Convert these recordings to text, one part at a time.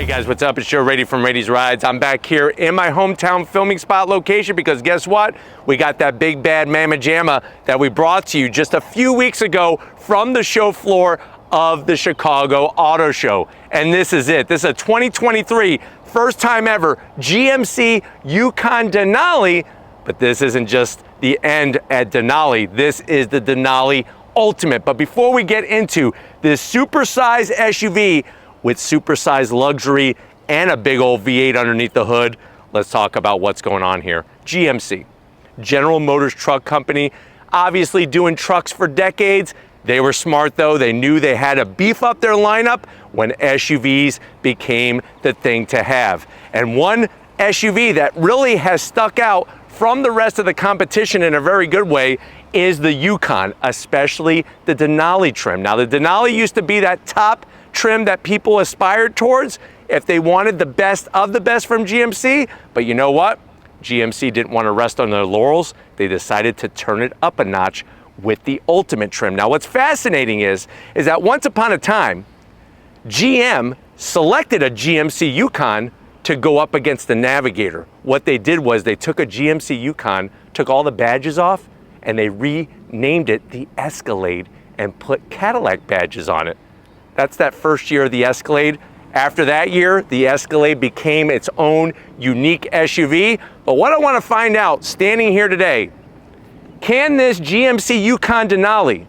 Guys, what's up? It's Joe Rady from Rady's Rides. I'm back here in my hometown filming spot location because guess what? We got that big bad mamma jamma that we brought to you just a few weeks ago from the show floor of the Chicago Auto Show. And this is it. This is a 2023 first time ever GMC Yukon Denali, but this isn't just the end at Denali. This is the Denali Ultimate. But before we get into this supersized SUV with supersized luxury and a big old V8 underneath the hood, let's talk about what's going on here. GMC, General Motors Truck Company, obviously doing trucks for decades. They were smart though. They knew they had to beef up their lineup when SUVs became the thing to have. And one SUV that really has stuck out from the rest of the competition in a very good way is the Yukon, especially the Denali trim. Now the Denali used to be that top trim that people aspired towards if they wanted the best of the best from GMC, but you know what? GMC didn't want to rest on their laurels. They decided to turn it up a notch with the Ultimate trim. Now what's fascinating is that once upon a time, GM selected a GMC Yukon to go up against the Navigator. What they did was they took a GMC Yukon, took all the badges off, and they renamed it the Escalade and put Cadillac badges on it. That's that first year of the Escalade. After that year, the Escalade became its own unique SUV. But what I want to find out, standing here today, can this GMC Yukon Denali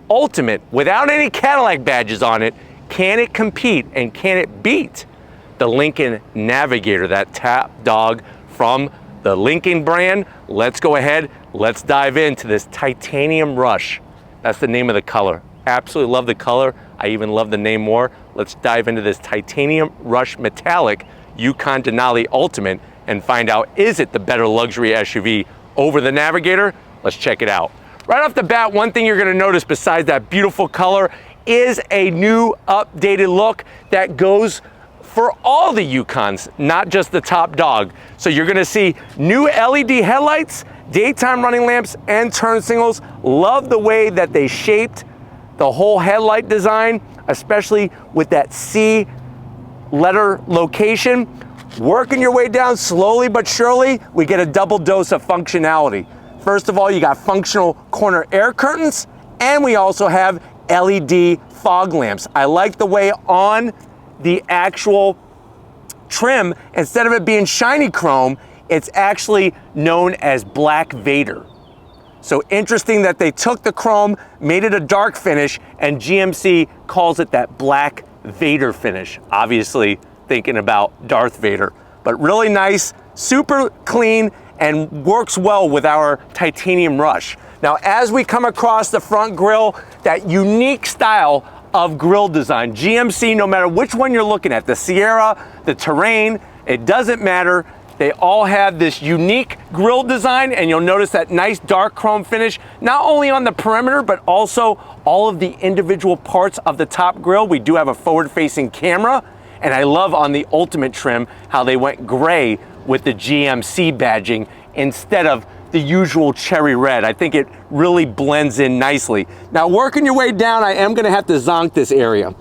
Ultimate, without any Cadillac badges on it, can it compete and can it beat the Lincoln Navigator, that top dog from the Lincoln brand? Let's go ahead, let's dive into this Titanium Rush. That's the name of the color. Absolutely love the color. I even love the name more. Let's dive into this Titanium Rush Metallic Yukon Denali Ultimate and find out, is it the better luxury SUV over the Navigator? Let's check it out. Right off the bat, one thing you're gonna notice besides that beautiful color is a new updated look that goes for all the Yukons, not just the top dog. So you're gonna see new LED headlights, daytime running lamps, and turn signals. Love the way that they shaped the whole headlight design, especially with that C letter location. Working your way down slowly but surely, we get a double dose of functionality. First of all, you got functional corner air curtains, and we also have LED fog lamps. I like the way on the actual trim, instead of it being shiny chrome, it's actually known as Black Vader. So interesting that they took the chrome, made it a dark finish, and GMC calls it that Black Vader finish. Obviously thinking about Darth Vader, but really nice, super clean, and works well with our Titanium Rush. Now, as we come across the front grille, that unique style of grille design, GMC, no matter which one you're looking at, the Sierra, the Terrain, it doesn't matter. They all have this unique grille design, and you'll notice that nice dark chrome finish, not only on the perimeter, but also all of the individual parts of the top grille. We do have a forward-facing camera, and I love on the Ultimate trim how they went gray with the GMC badging instead of the usual cherry red. I think it really blends in nicely. Now, working your way down, I am gonna have to zonk this area.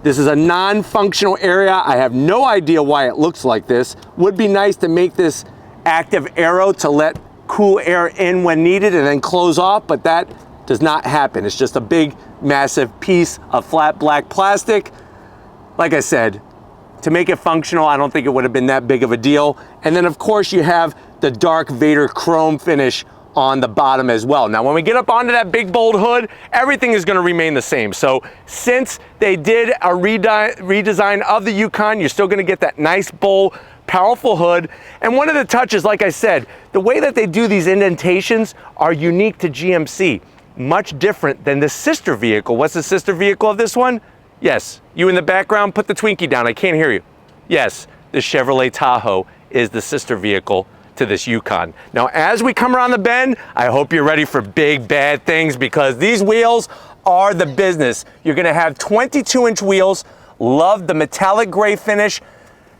This is a non-functional area. I have no idea why it looks like this. Would be nice to make this active arrow to let cool air in when needed and then close off, but that does not happen. It's just a big, massive piece of flat black plastic. Like I said, to make it functional, I don't think it would have been that big of a deal. And then of course you have the Dark Vader chrome finish on the bottom as well. Now, when we get up onto that big bold hood, everything is gonna remain the same. So since they did a redesign of the Yukon, you're still gonna get that nice, bold, powerful hood. And one of the touches, like I said, the way that they do these indentations are unique to GMC, much different than the sister vehicle. What's the sister vehicle of this one? Yes, you in the background, put the Twinkie down, I can't hear you. Yes, the Chevrolet Tahoe is the sister vehicle to this Yukon. Now, as we come around the bend, I hope you're ready for big bad things because these wheels are the business. You're gonna have 22-inch wheels. Love the metallic gray finish,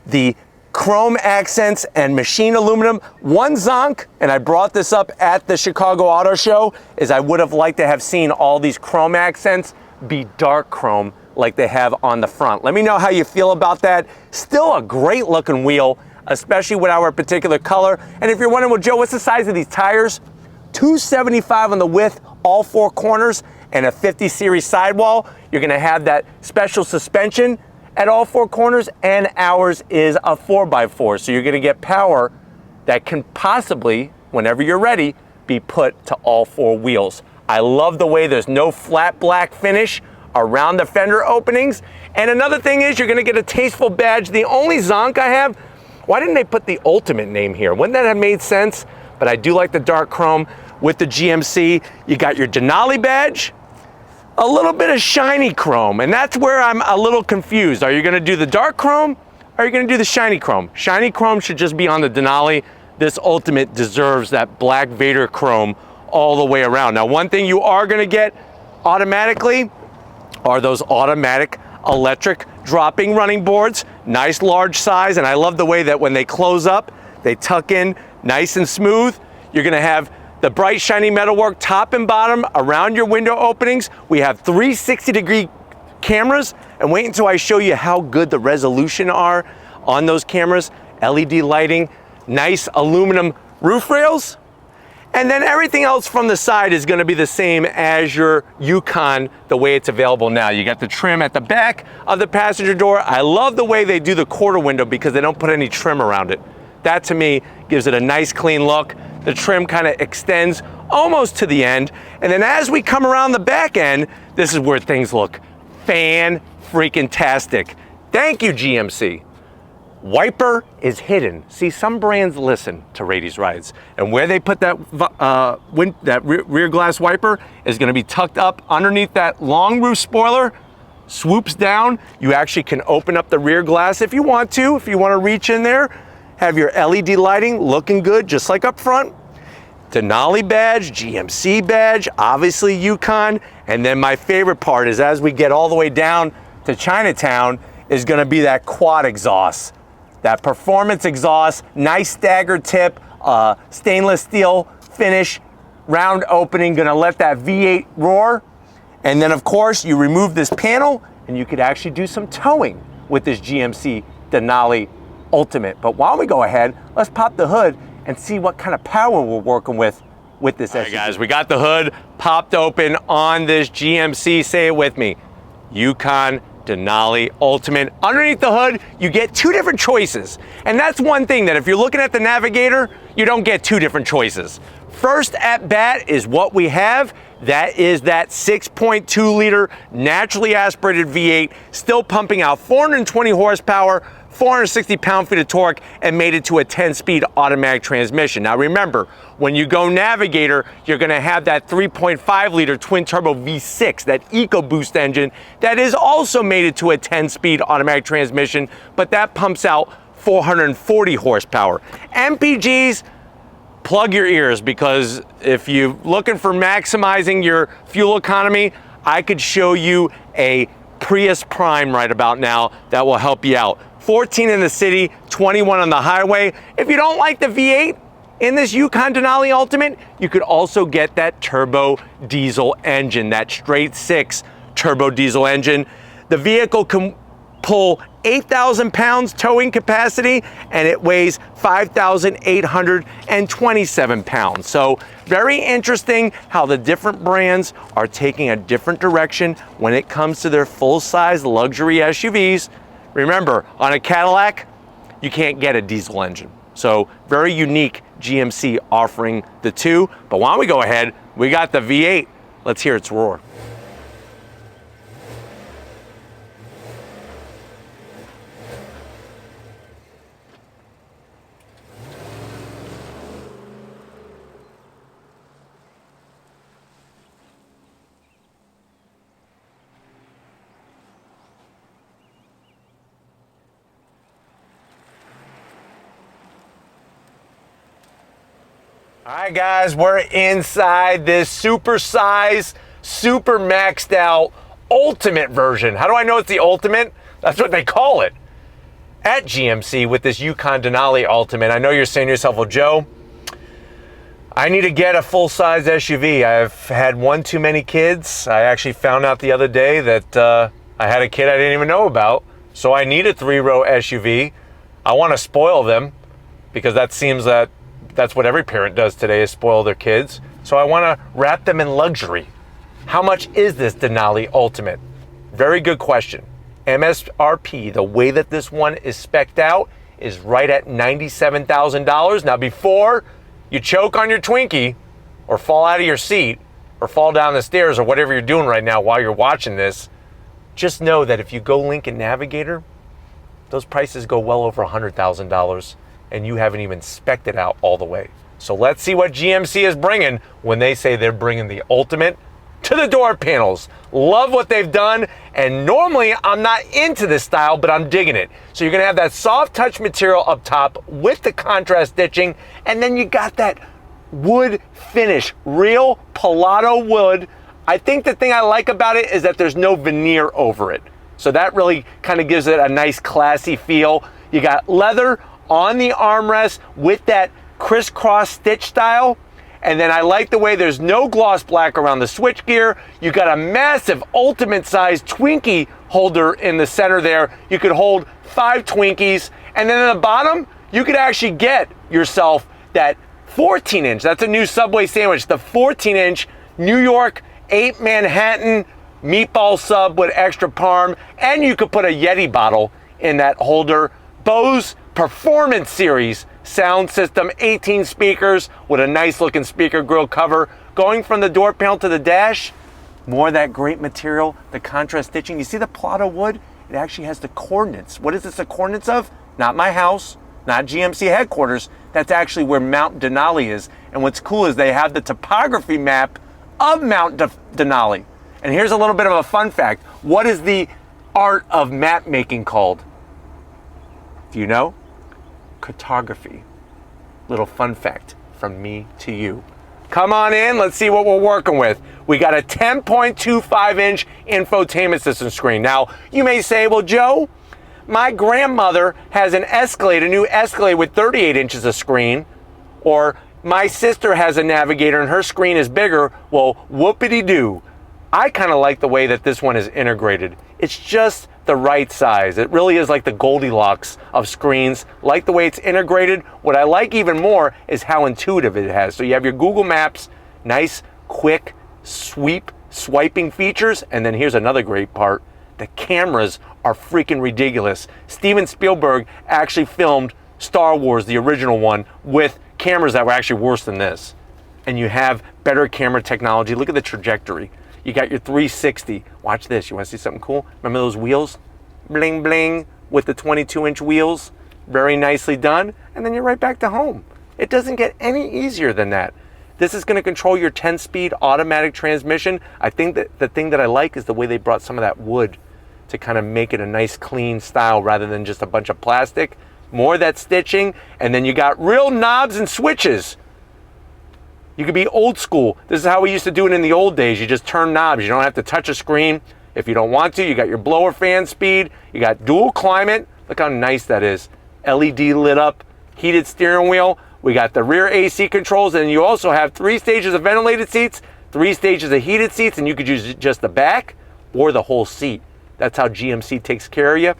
the chrome accents and machine aluminum. One zonk, and I brought this up at the Chicago Auto Show, is I would have liked to have seen all these chrome accents be dark chrome like they have on the front. Let me know how you feel about that. Still a great looking wheel, especially with our particular color. And if you're wondering, well, Joe, what's the size of these tires? 275 on the width, all four corners, and a 50 series sidewall. You're gonna have that special suspension at all four corners, and ours is a 4x4. So you're gonna get power that can possibly, whenever you're ready, be put to all four wheels. I love the way there's no flat black finish around the fender openings. And another thing is you're gonna get a tasteful badge. The only zonk I have, why didn't they put the Ultimate name here? Wouldn't that have made sense? But I do like the dark chrome with the GMC. You got your Denali badge, a little bit of shiny chrome, and that's where I'm a little confused. Are you gonna do the dark chrome, or are you gonna do the shiny chrome? Shiny chrome should just be on the Denali. This Ultimate deserves that black Vader chrome all the way around. Now, one thing you are gonna get automatically are those automatic electric dropping running boards. Nice large size, and I love the way that when they close up, they tuck in nice and smooth. You're gonna have the bright shiny metalwork top and bottom around your window openings. We have 360-degree cameras, and wait until I show you how good the resolution are on those cameras. LED lighting, nice aluminum roof rails, and then everything else from the side is gonna be the same as your Yukon, the way it's available now. You got the trim at the back of the passenger door. I love the way they do the quarter window because they don't put any trim around it. That to me gives it a nice clean look. The trim kind of extends almost to the end. And then as we come around the back end, this is where things look fan-freaking-tastic. Thank you, GMC. Wiper is hidden. See, some brands listen to Rady's Rides, and where they put that rear glass wiper is gonna be tucked up underneath that long roof spoiler, swoops down. You actually can open up the rear glass if you want to reach in there. Have your LED lighting looking good, just like up front. Denali badge, GMC badge, obviously Yukon. And then my favorite part is as we get all the way down to Chinatown is gonna be that quad exhaust. That performance exhaust, nice staggered tip, stainless steel finish, round opening, gonna let that V8 roar. And then of course you remove this panel and you could actually do some towing with this GMC Denali Ultimate. But while we go ahead, let's pop the hood and see what kind of power we're working with this SUV. All right, guys, we got the hood popped open on this GMC. Say it with me. Yukon Denali Ultimate. Underneath the hood, you get two different choices. And that's one thing that if you're looking at the Navigator, you don't get two different choices. First at bat is what we have. That is that 6.2 liter naturally aspirated V8, still pumping out 420 horsepower, 460 pound-feet of torque, and made it to a 10-speed automatic transmission. Now remember, when you go Navigator, you're gonna have that 3.5 liter twin-turbo V6, that EcoBoost engine, that is also made it to a 10-speed automatic transmission, but that pumps out 440 horsepower. MPGs, plug your ears, because if you're looking for maximizing your fuel economy, I could show you a Prius Prime right about now that will help you out. 14 in the city, 21 on the highway. If you don't like the V8 in this Yukon Denali Ultimate, you could also get that turbo diesel engine, that straight six turbo diesel engine. The vehicle can pull 8,000 pounds towing capacity, and it weighs 5,827 pounds. So very interesting how the different brands are taking a different direction when it comes to their full-size luxury SUVs. Remember, on a Cadillac, you can't get a diesel engine. So very unique GMC offering the two. But why don't we go ahead, we got the V8. Let's hear its roar. All right, guys, we're inside this super size, super maxed out Ultimate version. How do I know it's the Ultimate? That's what they call it at GMC with this Yukon Denali Ultimate. I know you're saying to yourself, well, Joe, I need to get a full-size SUV. I've had one too many kids. I actually found out the other day that I had a kid I didn't even know about, so I need a 3-row SUV. I want to spoil them because that seems that that's what every parent does today, is spoil their kids. So I want to wrap them in luxury. How much is this Denali Ultimate? Very good question. MSRP, the way that this one is spec'd out, is right at $97,000. Now, before you choke on your Twinkie or fall out of your seat or fall down the stairs or whatever you're doing right now while you're watching this, just know that if you go Lincoln Navigator, those prices go well over $100,000 and you haven't even spec'd it out all the way. So let's see what GMC is bringing when they say they're bringing the Ultimate to the door panels. Love what they've done, and normally I'm not into this style, but I'm digging it. So you're gonna have that soft touch material up top with the contrast stitching, and then you got that wood finish, real Pilato wood. I think the thing I like about it is that there's no veneer over it. So that really kind of gives it a nice classy feel. You got leather on the armrest with that crisscross stitch style. And then I like the way there's no gloss black around the switchgear. You got a massive Ultimate size Twinkie holder in the center there. You could hold 5 Twinkies. And then at the bottom, you could actually get yourself that 14-inch. That's a new Subway sandwich. The 14-inch New York 8 Manhattan meatball sub with extra parm. And you could put a Yeti bottle in that holder. Bose Performance Series sound system, 18 speakers with a nice looking speaker grill cover. Going from the door panel to the dash, more of that great material, the contrast stitching. You see the Pilato wood? It actually has the coordinates. What is this the coordinates of? Not my house, not GMC headquarters. That's actually where Mount Denali is. And what's cool is they have the topography map of Mount Denali. And here's a little bit of a fun fact. What is the art of map making called? Do you know? Cartography. Little fun fact from me to you. Come on in, let's see what we're working with. We got a 10.25-inch infotainment system screen. Now, you may say, well, Joe, my grandmother has an Escalade, a new Escalade with 38 inches of screen, or my sister has a Navigator and her screen is bigger. Well, whoopity-doo. I kind of like the way that this one is integrated. It's just the right size. It really is like the Goldilocks of screens. Like the way it's integrated. What I like even more is how intuitive it has. So you have your Google Maps, nice, quick, swiping features. And then here's another great part. The cameras are freaking ridiculous. Steven Spielberg actually filmed Star Wars, the original one, with cameras that were actually worse than this. And you have better camera technology. Look at the trajectory. You got your 360. Watch this. You want to see something cool? Remember those wheels? Bling, bling, with the 22-inch wheels. Very nicely done. And then you're right back to home. It doesn't get any easier than that. This is going to control your 10-speed automatic transmission. I think that the thing that I like is the way they brought some of that wood to kind of make it a nice, clean style rather than just a bunch of plastic. More of that stitching. And then you got real knobs and switches. You could be old school. This is how we used to do it in the old days. You just turn knobs. You don't have to touch a screen if you don't want to. You got your blower fan speed. You got dual climate. Look how nice that is. LED lit up, heated steering wheel. We got the rear AC controls, and you also have 3 stages of ventilated seats, 3 stages of heated seats, and you could use just the back or the whole seat. That's how GMC takes care of you.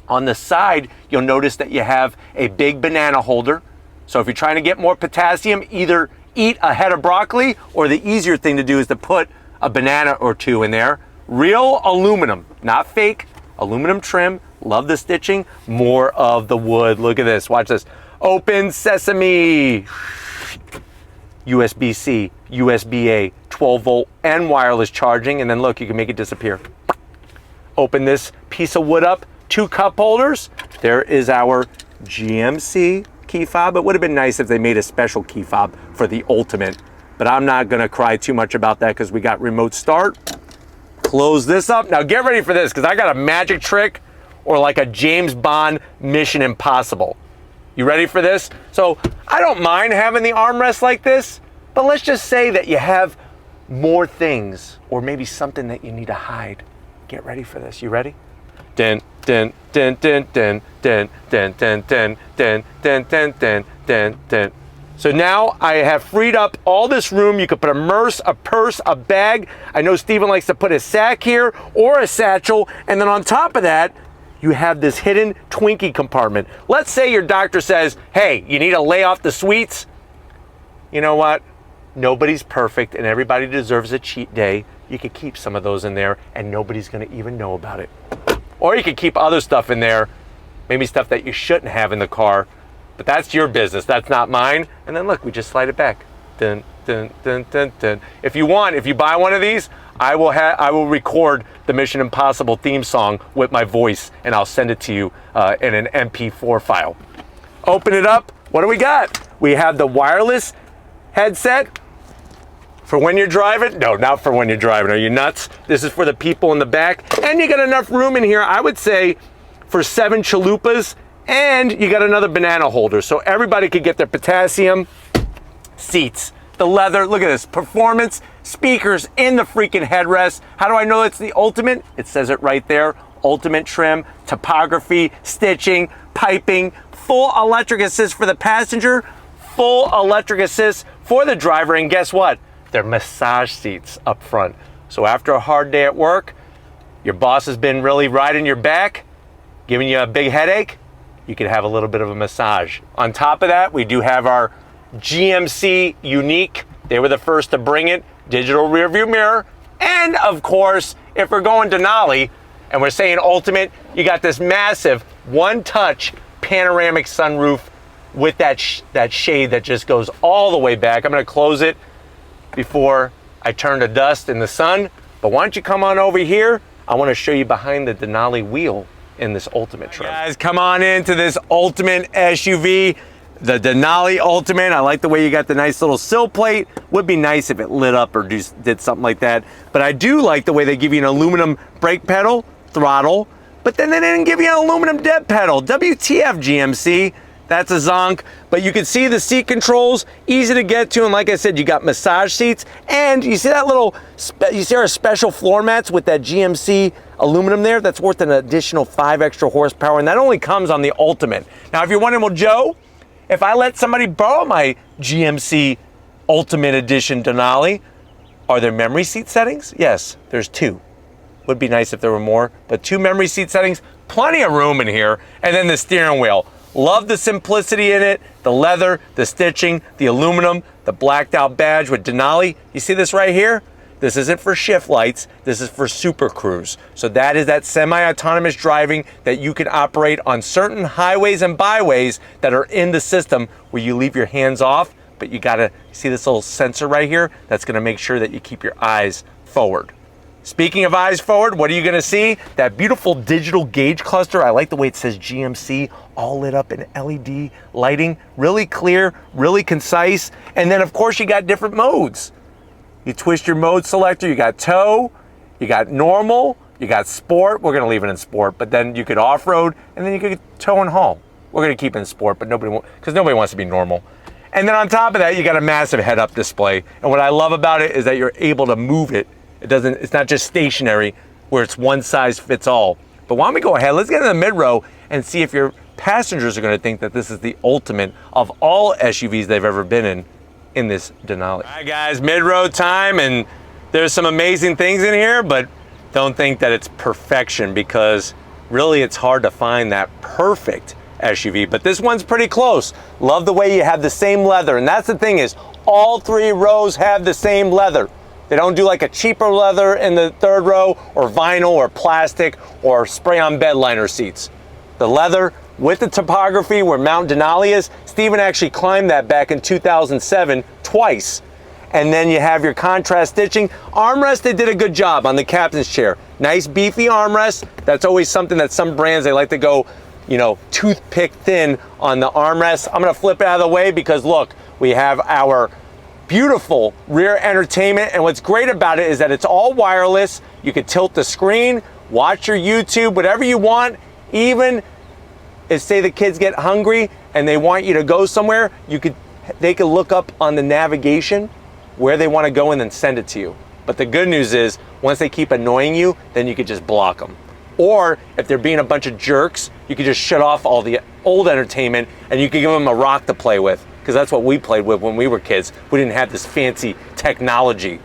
On the side, you'll notice that you have a big banana holder. So if you're trying to get more potassium, either eat a head of broccoli, or the easier thing to do is to put a banana or 2 in there. Real aluminum, not fake, aluminum trim. Love the stitching. More of the wood. Look at this, watch this. Open sesame. USB-C, USB-A, 12 volt and wireless charging. And then look, you can make it disappear. Open this piece of wood up, 2 cup holders. There is our GMC key fob. It would have been nice if they made a special key fob for the Ultimate, but I'm not gonna cry too much about that because we got remote start. Close this up. Now get ready for this because I got a magic trick or like a James Bond Mission Impossible. You ready for this? So I don't mind having the armrest like this, but let's just say that you have more things or maybe something that you need to hide. Get ready for this. You ready? Dun, dun, dun, dun, dun, dun, dun, dun, dun, dun, dun, dun, dun, dun, dun. So now I have freed up all this room. You could put a purse, a bag. I know Steven likes to put a sack here or a satchel. And then on top of that, you have this hidden Twinkie compartment. Let's say your doctor says, hey, you need to lay off the sweets. You know what? Nobody's perfect and everybody deserves a cheat day. You could keep some of those in there and nobody's gonna even know about it. Or you could keep other stuff in there, maybe stuff that you shouldn't have in the car, but that's your business, that's not mine. And then look, we just slide it back. Dun, dun, dun, dun, dun. If you buy one of these, I will record the Mission Impossible theme song with my voice and I'll send it to you in an MP4 file. Open it up, what do we got? We have the wireless headset for when you're driving. No, not for when you're driving. Are you nuts? This is for the people in the back. And you got enough room in here, I would say, for 7 chalupas. And you got another banana holder. So everybody could get their potassium. Seats, the leather, look at this. Performance, speakers in the freaking headrest. How do I know it's the ultimate? It says it right there. Ultimate trim, topography, stitching, piping, full electric assist for the passenger, full electric assist for the driver. And guess what? They're massage seats up front. So after a hard day at work, your boss has been really riding your back, giving you a big headache, you could have a little bit of a massage. On top of that, we do have our GMC uniq. They were the first to bring it, digital rear view mirror. And of course, if we're going Denali and we're saying ultimate, you got this massive one-touch panoramic sunroof with that shade that just goes all the way back. I'm gonna close it before I turn to dust in the sun. But why don't you come on over here? I want to show you behind the Denali wheel in this ultimate trim. Guys, come on into this ultimate SUV, the Denali Ultimate. I like the way you got the nice little sill plate. Would be nice if it lit up or did something like that. But I do like the way they give you an aluminum brake pedal, throttle, but then they didn't give you an aluminum dead pedal. WTF, GMC. That's a zonk, but you can see the seat controls, easy to get to, and like I said, you got massage seats, and you see that little, you see our special floor mats with that GMC aluminum there? That's worth an additional 5 extra horsepower, and that only comes on the Ultimate. Now, if you're wondering, well, Joe, if I let somebody borrow my GMC Ultimate Edition Denali, are there memory seat settings? Yes, there's 2. Would be nice if there were more, but 2 memory seat settings, plenty of room in here, and then the steering wheel. Love the simplicity in it, the leather, the stitching, the aluminum, the blacked out badge with Denali. You see this right here? This isn't for shift lights, this is for Super Cruise. So that is that semi-autonomous driving that you can operate on certain highways and byways that are in the system where you leave your hands off, but you gotta see this little sensor right here that's gonna make sure that you keep your eyes forward. Speaking of eyes forward, what are you gonna see? That beautiful digital gauge cluster. I like the way it says GMC, all lit up in LED lighting, really clear, really concise. And then of course you got different modes. You twist your mode selector, you got tow, you got normal, you got sport. We're gonna leave it in sport, but then you could off-road, and then you could tow and haul. We're gonna keep it in sport, but nobody wants to be normal. And then on top of that, you got a massive head-up display. And what I love about it is that you're able to move it. It's not just stationary where it's one size fits all. But why don't we go ahead, let's get in the mid-row and see if your passengers are gonna think that this is the ultimate of all SUVs they've ever been in this Denali. All right guys, mid-row time, and there's some amazing things in here, but don't think that it's perfection, because really it's hard to find that perfect SUV, but this one's pretty close. Love the way you have the same leather, and that's the thing is, all 3 rows have the same leather. They don't do like a cheaper leather in the 3rd row, or vinyl, or plastic, or spray-on bed liner seats. The leather with the topography where Mount Denali is, Steven actually climbed that back in 2007 twice. And then you have your contrast stitching. Armrest, they did a good job on the captain's chair. Nice beefy armrest. That's always something that some brands, they like to go, you know, toothpick thin on the armrest. I'm gonna flip it out of the way because look, we have our beautiful rear entertainment, and what's great about it is that it's all wireless. You could tilt the screen, watch your YouTube, whatever you want. Even if, say, the kids get hungry and they want you to go somewhere, they could look up on the navigation where they want to go and then send it to you. But the good news is, once they keep annoying you, then you could just block them. Or if they're being a bunch of jerks, you could just shut off all the old entertainment and you could give them a rock to play with. because that's what we played with when we were kids. We didn't have this fancy technology.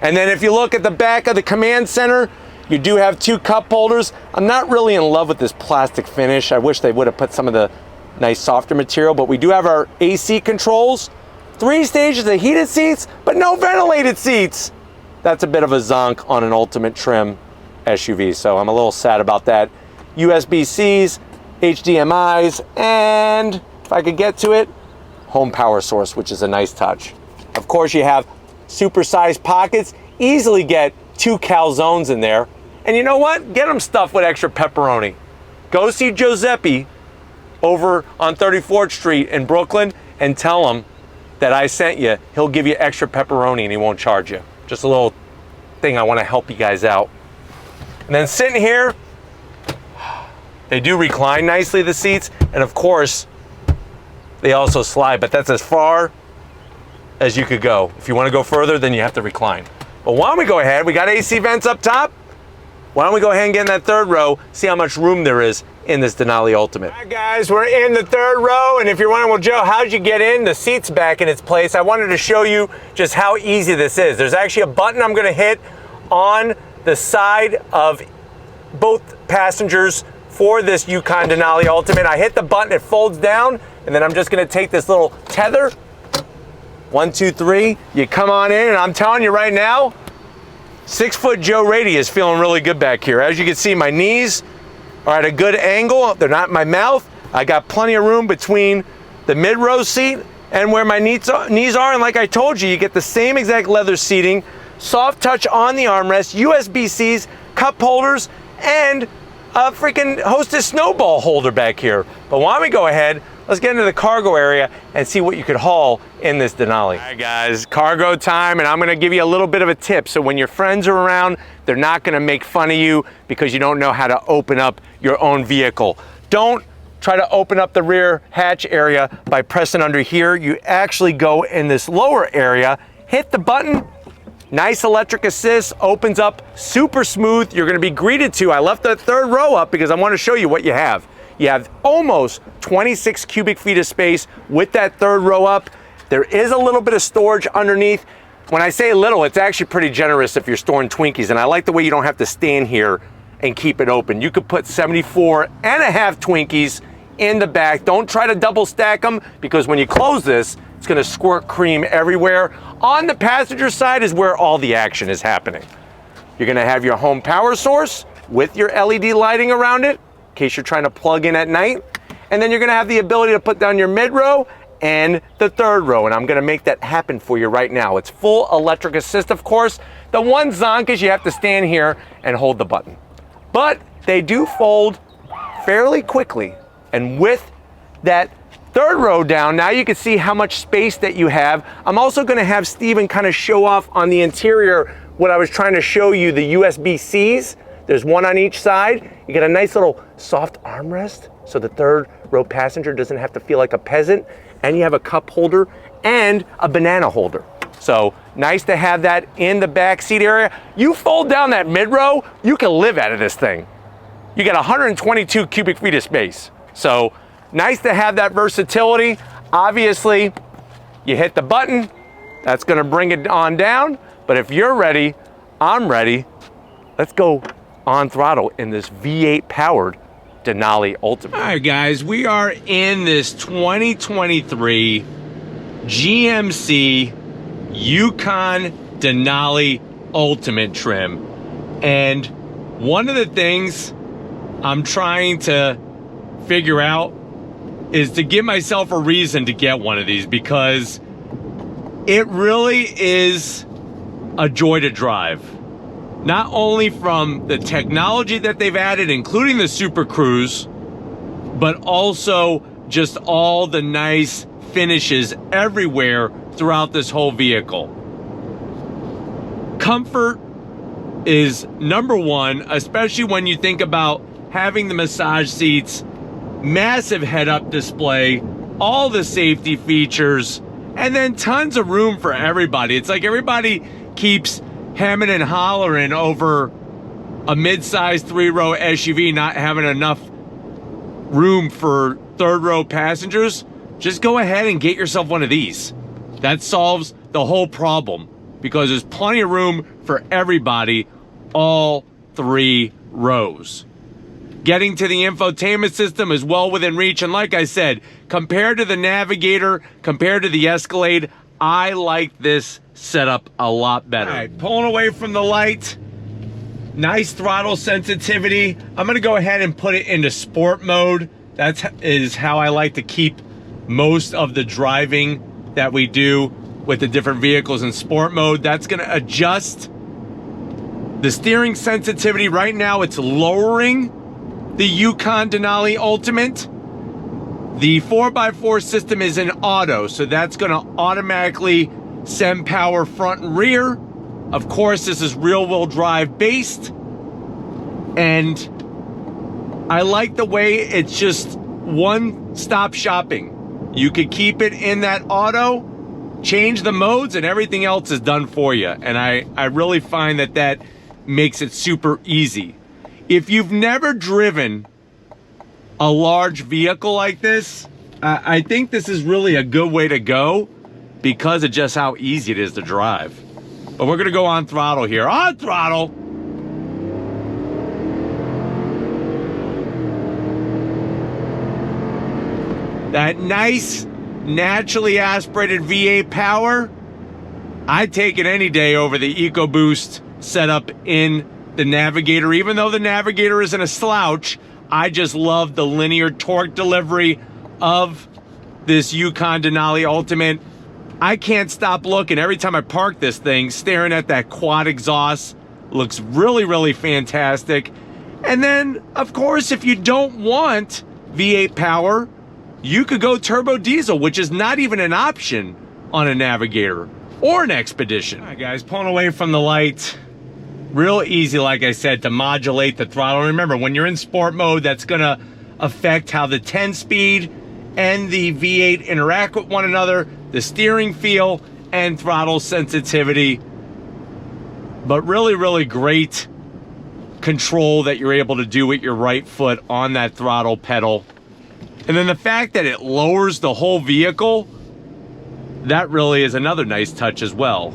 And then if you look at the back of the command center, you do have 2 cup holders. I'm not really in love with this plastic finish. I wish they would have put some of the nice softer material, but we do have our AC controls, 3 stages of heated seats, but no ventilated seats. That's a bit of a zonk on an ultimate trim SUV, so I'm a little sad about that. USB-Cs, HDMIs, and if I could get to it, home power source, which is a nice touch. Of course, you have super-sized pockets, easily get 2 calzones in there. And you know what? Get them stuffed with extra pepperoni. Go see Giuseppe over on 34th Street in Brooklyn and tell him that I sent you. He'll give you extra pepperoni and he won't charge you. Just a little thing I want to help you guys out. And then sitting here, they do recline nicely, the seats, and of course, they also slide, but that's as far as you could go. If you want to go further, then you have to recline. But why don't we go ahead, we got AC vents up top. Why don't we go ahead and get in that 3rd row, see how much room there is in this Denali Ultimate. All right, guys, we're in the 3rd row, and if you're wondering, well, Joe, how'd you get in? The seat's back in its place. I wanted to show you just how easy this is. There's actually a button I'm gonna hit on the side of both passengers for this Yukon Denali Ultimate. I hit the button, it folds down, and then I'm just gonna take this little tether. 1, 2, 3, you come on in, and I'm telling you right now, 6-foot Joe Rady is feeling really good back here. As you can see, my knees are at a good angle. They're not in my mouth. I got plenty of room between the mid-row seat and where my knees are. And like I told you, you get the same exact leather seating, soft touch on the armrest, USB-Cs, cup holders, and a freaking Hostess snowball holder back here. But why don't we go ahead, let's get into the cargo area and see what you could haul in this Denali. All right, guys, cargo time, and I'm gonna give you a little bit of a tip. So when your friends are around, they're not gonna make fun of you because you don't know how to open up your own vehicle. Don't try to open up the rear hatch area by pressing under here. You actually go in this lower area, hit the button, nice electric assist, opens up super smooth. You're gonna be greeted to, I left the 3rd row up because I wanna show you what you have. You have almost 26 cubic feet of space with that 3rd row up. There is a little bit of storage underneath. When I say little, it's actually pretty generous if you're storing Twinkies, and I like the way you don't have to stand here and keep it open. You could put 74 and a half Twinkies in the back. Don't try to double stack them because when you close this, it's gonna squirt cream everywhere. On the passenger side is where all the action is happening. You're gonna have your home power source with your LED lighting around it, in case you're trying to plug in at night. And then you're gonna have the ability to put down your mid-row and the 3rd row, and I'm gonna make that happen for you right now. It's full electric assist, of course. The one zonk is you have to stand here and hold the button. But they do fold fairly quickly, and with that 3rd row down, now you can see how much space that you have. I'm also gonna have Steven kind of show off on the interior what I was trying to show you, the USB-Cs. There's one on each side. You get a nice little soft armrest, so the 3rd row passenger doesn't have to feel like a peasant. And you have a cup holder and a banana holder. So nice to have that in the back seat area. You fold down that mid-row, you can live out of this thing. You get 122 cubic feet of space. So nice to have that versatility. Obviously, you hit the button, that's gonna bring it on down. But if you're ready, I'm ready. Let's go on throttle in this V8 powered Denali Ultimate. All right, guys, we are in this 2023 GMC Yukon Denali Ultimate trim. And one of the things I'm trying to figure out is to give myself a reason to get one of these, because it really is a joy to drive. Not only from the technology that they've added, including the Super Cruise, but also just all the nice finishes everywhere throughout this whole vehicle. Comfort is number one, especially when you think about having the massage seats, massive head-up display, all the safety features, and then tons of room for everybody. It's like everybody keeps hemming and hollering over a mid-sized 3-row SUV not having enough room for 3rd row passengers. just go ahead and get yourself one of these. That solves the whole problem because there's plenty of room for everybody, all 3 rows. Getting to the infotainment system is well within reach, and like I said, compared to the Navigator, compared to the Escalade, I like this setup a lot better. All right, pulling away from the light, nice throttle sensitivity. I'm gonna go ahead and put it into sport mode. That is how I like to keep most of the driving that we do with the different vehicles in sport mode. That's gonna adjust the steering sensitivity. Right now it's lowering the Yukon Denali Ultimate. The 4x4 system is in auto, so that's gonna automatically send power front and rear. Of course, this is rear-wheel drive based, and I like the way it's just one-stop shopping. You could keep it in that auto, change the modes, and everything else is done for you. And I really find that that makes it super easy. If you've never driven a large vehicle like this, I think this is really a good way to go because of just how easy it is to drive. But we're gonna go on throttle here. On throttle! That nice, naturally aspirated V8 power, I'd take it any day over the EcoBoost setup in the Navigator. Even though the Navigator isn't a slouch, I just love the linear torque delivery of this Yukon Denali Ultimate. I can't stop looking every time I park this thing, staring at that quad exhaust. Looks really, really fantastic. And then, of course, if you don't want V8 power, you could go turbo diesel, which is not even an option on a Navigator or an Expedition. All right, guys, pulling away from the light. Real easy, like I said, to modulate the throttle. Remember, when you're in sport mode, that's gonna affect how the 10-speed and the V8 interact with one another, the steering feel and throttle sensitivity. But really, really great control that you're able to do with your right foot on that throttle pedal. And then the fact that it lowers the whole vehicle, that really is another nice touch as well.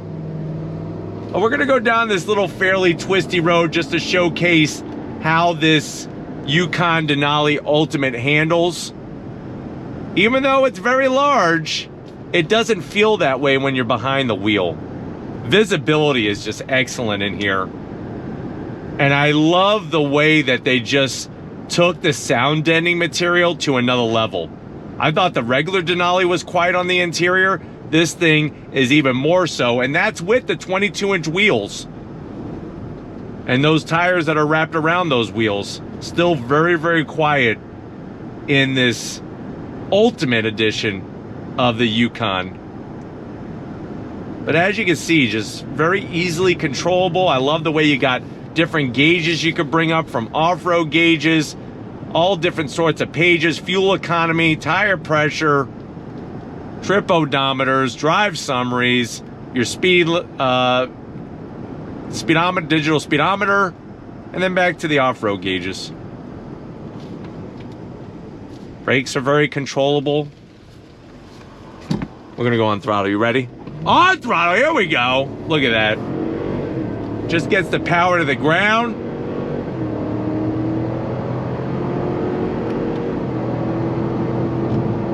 We're gonna go down this little fairly twisty road just to showcase how this Yukon Denali Ultimate handles. Even though it's very large, it doesn't feel that way when you're behind the wheel. Visibility is just excellent in here. And I love the way that they just took the sound deadening material to another level. I thought the regular Denali was quiet on the interior. This thing is even more so, and that's with the 22-inch wheels. And those tires that are wrapped around those wheels, still very, very quiet in this Ultimate edition of the Yukon. But as you can see, just very easily controllable. I love the way you got different gauges you could bring up, from off-road gauges, all different sorts of pages, fuel economy, tire pressure, trip odometers, drive summaries, your speed, speedometer, digital speedometer, and then back to the off-road gauges. Brakes are very controllable. We're gonna go on throttle. You ready? On throttle, here we go. Look at that. Just gets the power to the ground.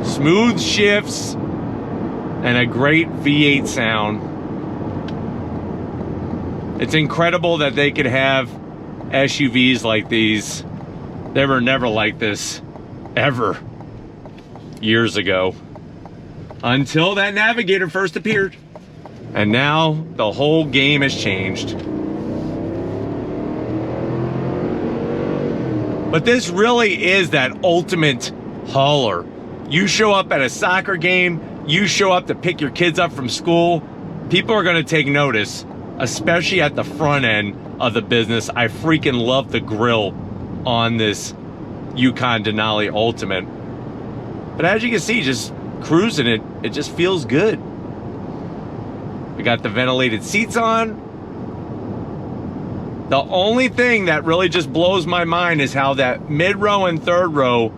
Smooth shifts and a great V8 sound. It's incredible that they could have SUVs like these. They were never like this, ever, years ago. Until that Navigator first appeared. And now the whole game has changed. But this really is that ultimate hauler. You show up at a soccer game, you show up to pick your kids up from school, people are gonna take notice, especially at the front end of the business. I freaking love the grille on this Yukon Denali Ultimate. But as you can see, just cruising it, it just feels good. We got the ventilated seats on. The only thing that really just blows my mind is how that mid row and third row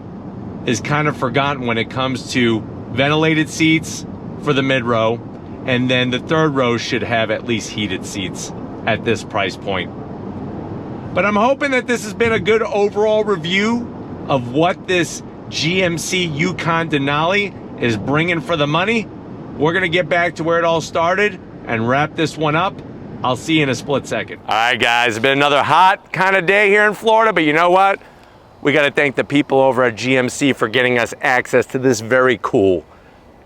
is kind of forgotten when it comes to ventilated seats for the mid row, and then the third row should have at least heated seats at this price point. But I'm hoping that this has been a good overall review of what this GMC Yukon Denali is bringing for the money. We're gonna get back to where it all started and wrap this one up. I'll see you in a split second. All right, guys, it's been another hot kind of day here in Florida, but you know what? We gotta thank the people over at GMC for getting us access to this very cool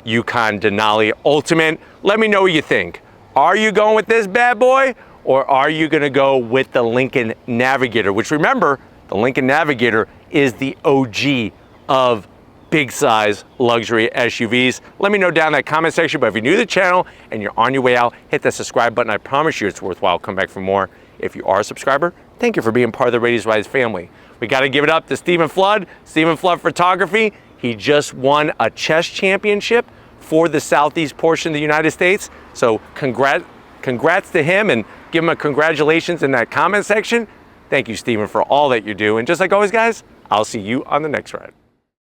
Yukon Denali Ultimate. Let me know what you think. Are you going with this bad boy, or are you gonna go with the Lincoln Navigator? Which, remember, the Lincoln Navigator is the OG of big size luxury SUVs. Let me know down in that comment section, but if you're new to the channel and you're on your way out, hit that subscribe button. I promise you it's worthwhile. Come back for more. If you are a subscriber, thank you for being part of the Ladies Rides family. We gotta give it up to Stephen Flood, Stephen Flood Photography. He just won a chess championship for the southeast portion of the United States. So congrats to him, and give him a congratulations in that comment section. Thank you, Stephen, for all that you do. And just like always, guys, I'll see you on the next ride.